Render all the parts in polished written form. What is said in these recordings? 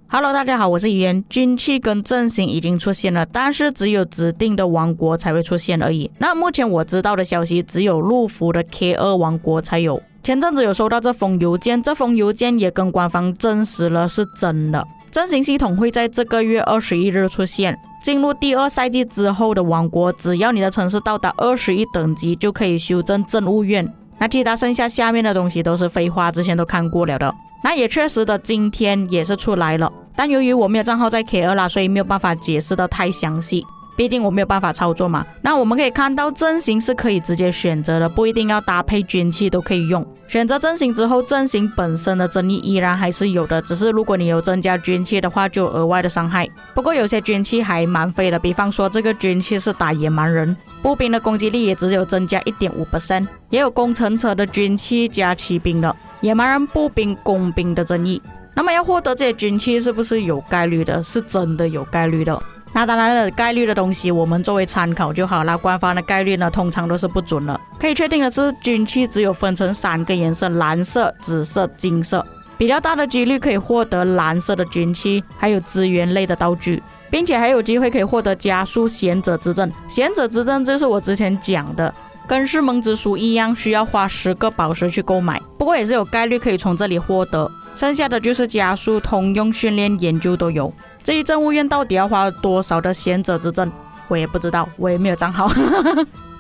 Hello， 大家好，我是语言。军器跟阵型已经出现了，但是只有指定的王国才会出现而已。那目前我知道的消息，只有陆服的 K2 王国才有。前阵子有收到这封邮件，这封邮件也跟官方证实了是真的。阵型系统会在这个月21日出现。进入第2赛季之后的王国，只要你的城市到达21等级，就可以修正政务院。那其他剩下下面的东西都是废话，之前都看过了的。那也确实的，今天也是出来了，但由于我没有账号在 K2 啦，所以没有办法解释的太详细，毕竟我没有办法操作嘛。那我们可以看到阵型是可以直接选择的，不一定要搭配军器都可以用。选择阵型之后，阵型本身的争议依然还是有的，只是如果你有增加军器的话，就有额外的伤害。不过有些军器还蛮废的，比方说这个军器是打野蛮人，步兵的攻击力也只有增加 1.5%， 也有工程车的军器加骑兵的，野蛮人、步兵、工兵的争议。那么要获得这些军器是不是有概率的？是真的有概率的。那当然了，概率的东西我们作为参考就好啦，官方的概率呢通常都是不准的。可以确定的是，军器只有分成3个颜色，蓝色、紫色、金色，比较大的几率可以获得蓝色的军器，还有资源类的道具，并且还有机会可以获得加速贤者之证。贤者之证就是我之前讲的，跟是梦之书一样，需要花10个宝石去购买，不过也是有概率可以从这里获得。剩下的就是加速、通用、训练、研究都有。至于政务院到底要花多少的贤者之证，我也不知道，我也没有账号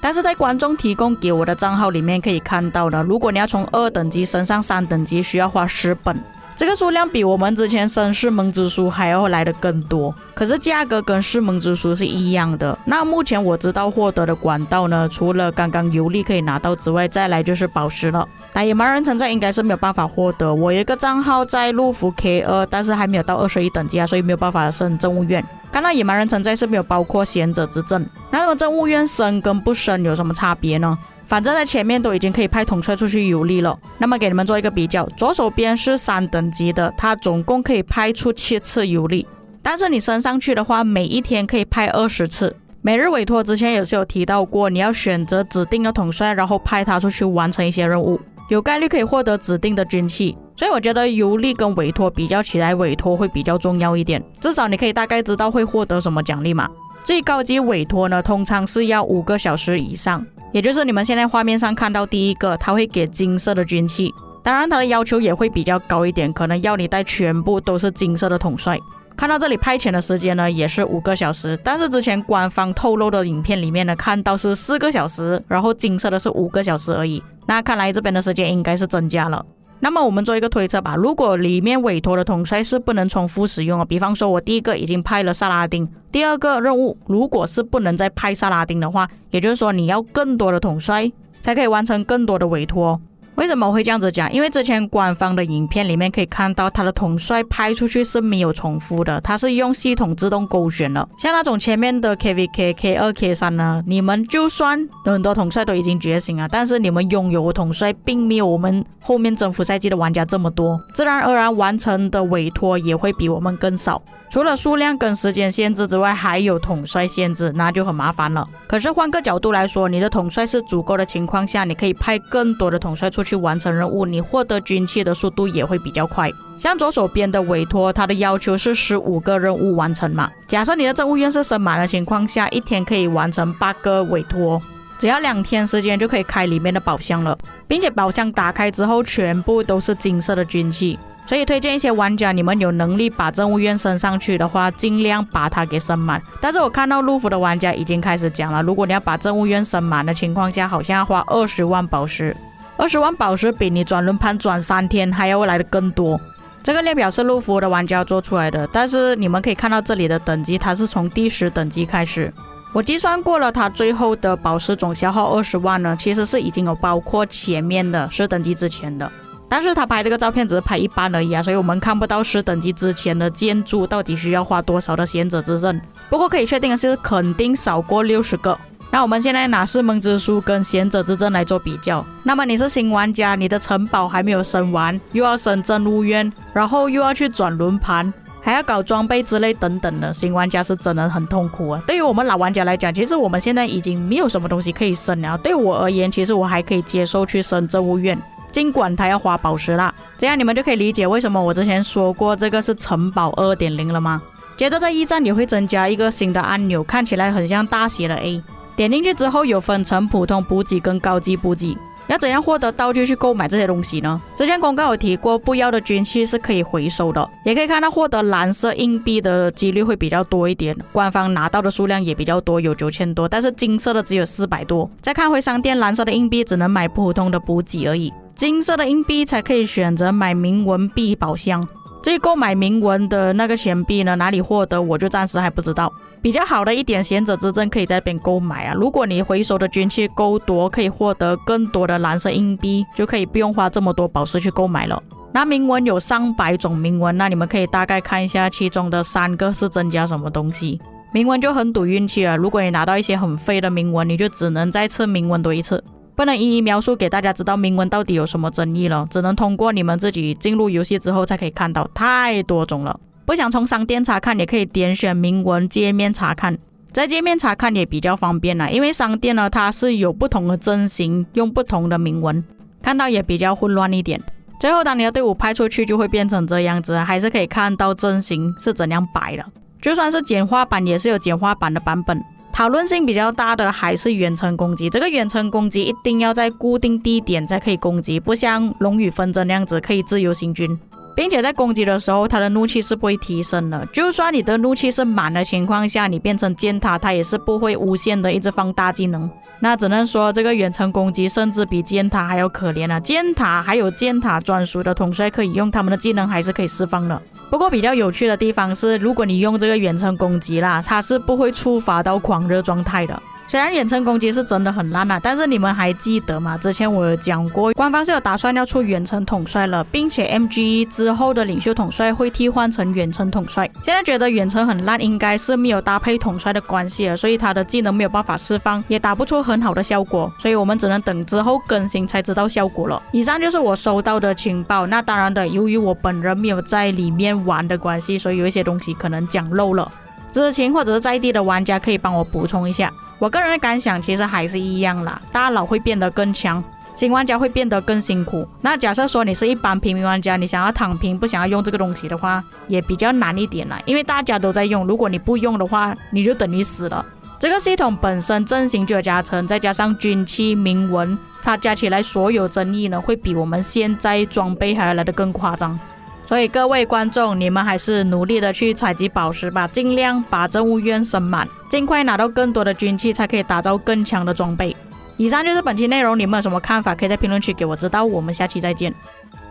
但是在观众提供给我的账号里面可以看到呢，如果你要从2等级升上3等级，需要花10本，这个数量比我们之前升世盟之书还要来的更多，可是价格跟世盟之书是一样的。那目前我知道获得的管道呢，除了刚刚游历可以拿到之外，再来就是宝石了。打野蛮人城寨应该是没有办法获得，我有一个账号在陆服 K2， 但是还没有到21等级啊，所以没有办法升政务院。看到野蛮人城寨是没有包括贤者之证，那么政务院升跟不升有什么差别呢？反正在前面都已经可以派统帅出去游历了。那么给你们做一个比较，左手边是3等级的，它总共可以派出7次游历，但是你升上去的话，每一天可以派20次。每日委托之前也是有提到过，你要选择指定的统帅，然后派他出去完成一些任务，有概率可以获得指定的军器。所以我觉得游历跟委托比较起来，委托会比较重要一点，至少你可以大概知道会获得什么奖励嘛。最高级委托呢，通常是要5个小时以上，也就是你们现在画面上看到第一个，他会给金色的军器，当然他的要求也会比较高一点，可能要你带全部都是金色的统帅。看到这里派遣的时间呢，也是5个小时，但是之前官方透露的影片里面呢，看到是4个小时，然后金色的是5个小时而已。那看来这边的时间应该是增加了。那么我们做一个推测吧，如果里面委托的统帅是不能重复使用的，比方说我第一个已经派了萨拉丁，第二个任务如果是不能再派萨拉丁的话，也就是说你要更多的统帅才可以完成更多的委托。为什么我会这样子讲？因为之前官方的影片里面可以看到他的统帅拍出去是没有重复的，他是用系统自动勾选的。像那种前面的 KVK、K2、K3 呢，你们就算很多统帅都已经觉醒了，但是你们拥有的统帅并没有我们后面征服赛季的玩家这么多，自然而然完成的委托也会比我们更少。除了数量跟时间限制之外，还有统帅限制，那就很麻烦了。可是换个角度来说，你的统帅是足够的情况下，你可以派更多的统帅出去完成任务，你获得军器的速度也会比较快。像左手边的委托，它的要求是15个任务完成嘛。假设你的政务院是升满的情况下，一天可以完成8个委托，只要2天时间就可以开里面的宝箱了，并且宝箱打开之后全部都是金色的军器。所以推荐一些玩家，你们有能力把政务院升上去的话，尽量把它给升满。但是我看到陆服的玩家已经开始讲了，如果你要把政务院升满的情况下，好像要花20万宝石。20万宝石比你转轮盘转3天还要来的更多。这个列表是陆服的玩家做出来的，但是你们可以看到这里的等级，它是从第10等级开始。我计算过了，它最后的宝石总消耗20万呢，其实是已经有包括前面的10等级之前的。但是他拍这个照片只是拍一半而已啊，所以我们看不到10等级之前的建筑到底需要花多少的贤者之证。不过可以确定的是，肯定少过60个。那我们现在拿世盟之书跟贤者之证来做比较。那么你是新玩家，你的城堡还没有升完，又要升政务院，然后又要去转轮盘，还要搞装备之类等等的，新玩家是真的很痛苦啊。对于我们老玩家来讲，其实我们现在已经没有什么东西可以升了。对我而言，其实我还可以接受去升政务院。尽管它要花宝石啦。这样你们就可以理解为什么我之前说过这个是城堡 2.0 了吗？接着在驿站也会增加一个新的按钮，看起来很像大写的 A， 点进去之后有分成普通补给跟高级补给。要怎样获得道具去购买这些东西呢？之前公告有提过，不要的军器是可以回收的，也可以看到获得蓝色硬币的几率会比较多一点，官方拿到的数量也比较多，有9000多，但是金色的只有400多。再看回商店，蓝色的硬币只能买普通的补给而已，金色的硬币才可以选择买铭文币宝箱。至于购买铭文的那个钱币呢，哪里获得我就暂时还不知道。比较好的一点，贤者之证可以在这边购买啊。如果你回收的军器够多，可以获得更多的蓝色硬币，就可以不用花这么多宝石去购买了。那铭文有上百种铭文，那你们可以大概看一下其中的3个是增加什么东西。铭文就很赌运气了，如果你拿到一些很废的铭文，你就只能再次铭文多一次。不能一一描述给大家知道铭文到底有什么争议了，只能通过你们自己进入游戏之后才可以看到，太多种了。不想从商店查看也可以点选铭文界面查看，在界面查看也比较方便啦，因为商店呢它是有不同的阵型，用不同的铭文，看到也比较混乱一点。最后当你的队伍派出去就会变成这样子，还是可以看到阵型是怎样摆的，就算是简化版也是有简化版的版本。讨论性比较大的还是远程攻击，这个远程攻击一定要在固定地点才可以攻击，不像龙与纷争那样子可以自由行军，并且在攻击的时候它的怒气是不会提升的，就算你的怒气是满的情况下，你变成箭塔它也是不会无限的一直放大技能。那只能说这个远程攻击甚至比箭塔还要可怜啊，箭塔还有箭塔专属的统帅可以用，他们的技能还是可以释放的。不过比较有趣的地方是，如果你用这个远程攻击啦，它是不会触发到狂热状态的。虽然远程攻击是真的很烂但是你们还记得吗？之前我有讲过，官方是有打算要出远程统帅了，并且 MGE 之后的领袖统帅会替换成远程统帅。现在觉得远程很烂，应该是没有搭配统帅的关系了，所以他的技能没有办法释放，也打不出很好的效果，所以我们只能等之后更新才知道效果了。以上就是我收到的情报，那当然的，由于我本人没有在里面玩的关系，所以有一些东西可能讲漏了，知情或者是在地的玩家可以帮我补充一下。我个人的感想其实还是一样啦，大佬会变得更强，新玩家会变得更辛苦。那假设说你是一般平民玩家，你想要躺平不想要用这个东西的话，也比较难一点啦，因为大家都在用，如果你不用的话，你就等于死了。这个系统本身阵型就有加成，再加上军器铭文，它加起来所有争议呢，会比我们现在装备还要来得更夸张。所以各位观众，你们还是努力的去采集宝石吧，尽量把任务院升满，尽快拿到更多的军器，才可以打造更强的装备。以上就是本期内容，你们有什么看法可以在评论区给我知道，我们下期再见。